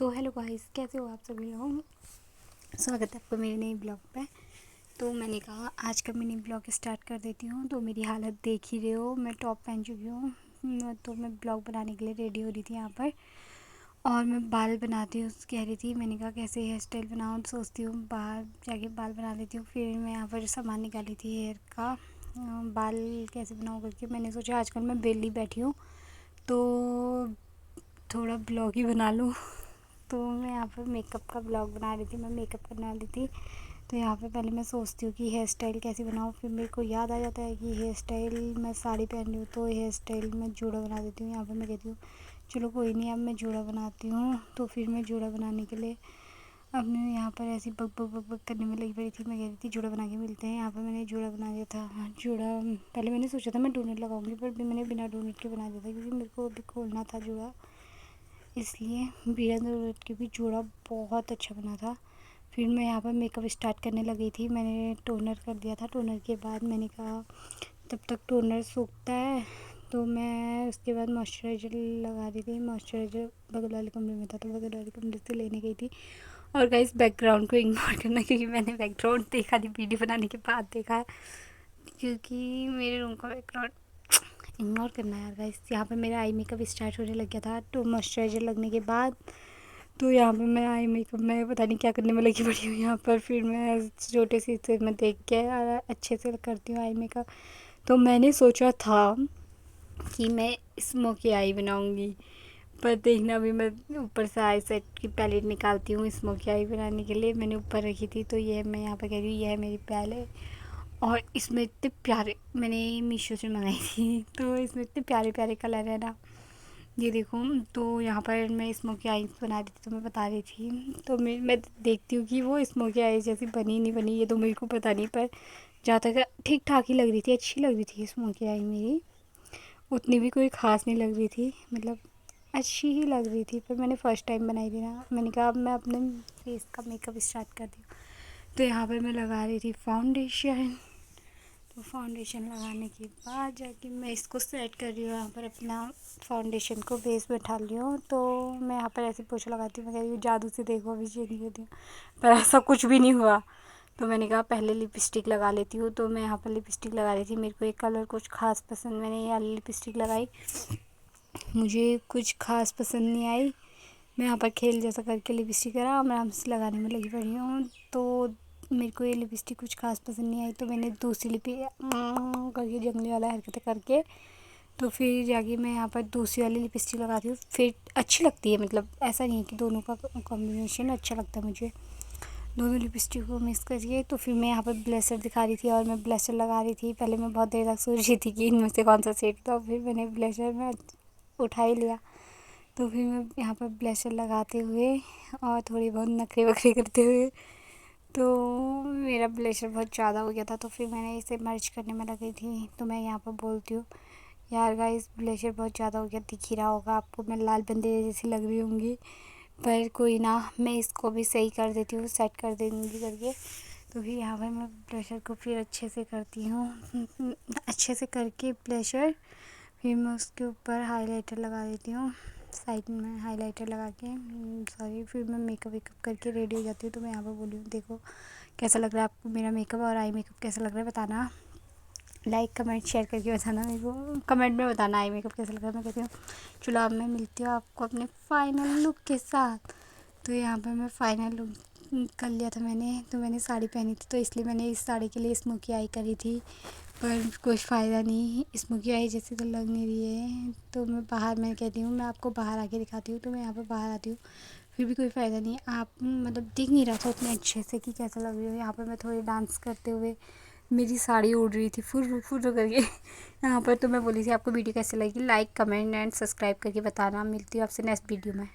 तो hello guys, कैसे हो आप सभी लोग। स्वागत है आपका मेरे नए ब्लॉग पे। तो मैंने कहा आज का मिनी ब्लॉग स्टार्ट कर देती हूँ। तो मेरी हालत देख ही रहे हो, मैं टॉप पहन चुकी हूँ। तो मैं ब्लॉग बनाने के लिए रेडी हो रही थी यहाँ पर, और मैं बाल बनाती हूँ कह रही थी। मैंने कहा कैसे हेयर स्टाइल बनाऊँ, सोचती हूँ बाहर जाके बाल बना लेती हूँ। फिर मैं यहाँ पर सामान निकाली थी हेयर का, बाल कैसे बनाऊँ करके। मैंने सोचा आजकल मैं बेली बैठी हूँ तो थोड़ा ब्लॉग ही बना लूँ। तो मैं यहाँ पर मेकअप का ब्लॉग बना रही थी, मैं मेकअप करने वाली थी। तो यहाँ पे पहले मैं सोचती हूँ कि हेयर स्टाइल कैसे बनाऊँ। फिर मेरे को याद आ जाता है कि हेयर स्टाइल, मैं साड़ी पहन रही हूँ तो हेयर स्टाइल मैं जूड़ा बना देती हूँ। यहाँ पर मैं कहती हूँ चलो कोई नहीं, अब मैं जूड़ा बनाती हूँ। तो फिर मैं जूड़ा बनाने के लिए अपने यहाँ पर ऐसी बक बक बक बक करने में लगी पड़ी थी। मैं कह रही थी जूड़ा बना के मिलते हैं। यहाँ पर मैंने जूड़ा बना दिया था। जूड़ा पहले मैंने सोचा था मैं डोनट लगाऊंगी, पर भी मैंने बिना डोनट के बना दिया था, क्योंकि मेरे को अभी खोलना था जूड़ा, इसलिए बिना डोनट के भी जूड़ा बहुत अच्छा बना था। फिर मैं यहाँ पर मेकअप स्टार्ट करने लगी थी। मैंने टोनर कर दिया था। टोनर के बाद मैंने कहा तब तक टोनर सूखता है, तो मैं उसके बाद मॉइस्चराइज़र लगा रही थी। मॉइस्चराइज़र बगल वाले कमरे में था, तो बगल वाले कमरे से लेने गई थी। और गाइस बैकग्राउंड को इग्नोर करना, क्योंकि मैंने बैकग्राउंड देखा नहीं, वीडियो बनाने के बाद देखा है, क्योंकि मेरे रूम का बैकग्राउंड इग्नोर करना है यार गाइस। यहाँ पर मेरा आई मेकअप स्टार्ट होने लग गया था। तो मॉइस्चराइज़र लगने के बाद तो यहाँ पे मैं आई मेकअप में पता नहीं क्या करने में लगी पड़ी हूँ यहाँ पर। फिर मैं छोटे शीशे में देख के अच्छे से करती हूँ आई मेकअप। तो मैंने सोचा था कि मैं स्मोकी आई बनाऊँगी, पर देखना अभी मैं ऊपर से आई सेट की पैलेट निकालती हूँ स्मोकी आई बनाने के लिए। मैंने ऊपर रखी थी, तो ये मैं यहाँ पर कह रही हूँ, यह है मेरी पैलेट। और इसमें इतने प्यारे, मैंने मीशो से मंगाई थी, तो इसमें इतने प्यारे प्यारे कलर है ना, ये देखो। तो यहाँ पर मैं स्मोकी आईज बना रही थी, तो मैं बता रही थी। तो मैं देखती हूँ कि वो स्मोकी आईज जैसी बनी नहीं बनी, ये तो मेरे को पता नहीं, पर जहाँ तक ठीक ठाक ही लग रही थी, अच्छी लग रही थी स्मोकी आई मेरी। उतनी भी कोई ख़ास नहीं लग रही थी, मतलब अच्छी ही लग रही थी। पर मैंने फ़र्स्ट टाइम बनाई थी ना, मैंने कहा अब मैं अपने फेस का मेकअप स्टार्ट कर दी। तो यहाँ पर मैं लगा रही थी फाउंडेशन। तो फाउंडेशन लगाने के बाद जाके मैं इसको सेट कर रही हूँ। यहाँ पर अपना फाउंडेशन को बेस बैठा ली हूँ। तो मैं यहाँ पर ऐसे पोछा लगाती हूँ, मैं कह रही हूँ जादू से देखो अभी चेंज होती हूँ, पर ऐसा कुछ भी नहीं हुआ। तो मैंने कहा पहले लिपस्टिक लगा लेती हूँ। तो मैं यहाँ पर लिपस्टिक लगा रही थी, मेरे को एक कलर कुछ खास पसंद, मैंने ये वाली लिपस्टिक लगाई, मुझे कुछ खास पसंद नहीं आई। मैं यहाँ पर खेल जैसा करके लिपस्टिक करा, आराम से लगाने में लगी पड़ी हूँ। तो मेरे को ये लिपस्टिक कुछ खास पसंद नहीं आई, तो मैंने दूसरी करके जंगली वाला हरकत करके, तो फिर जाके मैं यहाँ पर दूसरी वाली लिपस्टिक लगाती हूँ। फिर अच्छी लगती है, मतलब ऐसा नहीं है कि दोनों का कॉम्बिनेशन अच्छा लगता है मुझे, दोनों लिपस्टिक को मिक्स करके। तो फिर मैं यहाँ पर ब्लशर दिखा रही थी, और मैं ब्लशर लगा रही थी। पहले मैं बहुत देर तक सोच रही थी कि इनमें से कौन सा सेट, तो फिर मैंने ब्लशर में उठा ही लिया। तो फिर मैं यहाँ पर ब्लशर लगाते हुए और थोड़ी बहुत नखरे वखरे करते हुए, तो मेरा ब्लशर बहुत ज़्यादा हो गया था, तो फिर मैंने इसे मर्ज करने में लगी थी। तो मैं यहाँ पर बोलती हूँ यार गाइस ब्लशर बहुत ज़्यादा हो गया, दिख ही रहा होगा आपको, मैं लाल बंदे जैसी लग रही होंगी, पर कोई ना, मैं इसको भी सही कर देती हूँ, सेट कर देंगी करके। तो फिर यहाँ पर मैं ब्लशर को फिर अच्छे से करती हूँ, अच्छे से करके ब्लशर, फिर मैं उसके ऊपर हाइलाइटर लगा देती हूँ, साइड में हाइलाइटर लगा के, सॉरी। फिर मैं मेकअप वेकअप करके रेडी हो जाती हूँ। तो मैं यहाँ पर बोली हूँ देखो कैसा लग रहा है आपको मेरा मेकअप, और आई मेकअप कैसा लग रहा है बताना, लाइक कमेंट शेयर करके बताना, मेरे को कमेंट में बताना आई मेकअप कैसा लग रहा है। मैं कहती हूँ चलो अब मैं मिलती हूँ आपको अपने फाइनल लुक के साथ। तो यहाँ पर मैं फ़ाइनल लुक कर लिया था मैंने। तो मैंने साड़ी पहनी थी, तो इसलिए मैंने इस साड़ी के लिए स्मोकी आई करी थी, पर कुछ फ़ायदा नहीं, स्मोकी आई जैसे तो लग नहीं रही है। तो मैं बाहर, मैं कहती हूँ मैं आपको बाहर आके दिखाती हूँ। तो मैं यहाँ पर बाहर आती हूँ, फिर भी कोई फ़ायदा नहीं, आप मतलब दिख नहीं रहा था उतने अच्छे से कि कैसा लग रही हो। यहाँ पर मैं थोड़ी डांस करते हुए, मेरी साड़ी उड़ रही थी फुर फुर करके यहाँ पर। तो मैं बोली थी आपको वीडियो कैसे लगी, लाइक कमेंट एंड सब्सक्राइब करके बताना। मिलती हूँ आपसे नेक्स्ट वीडियो में।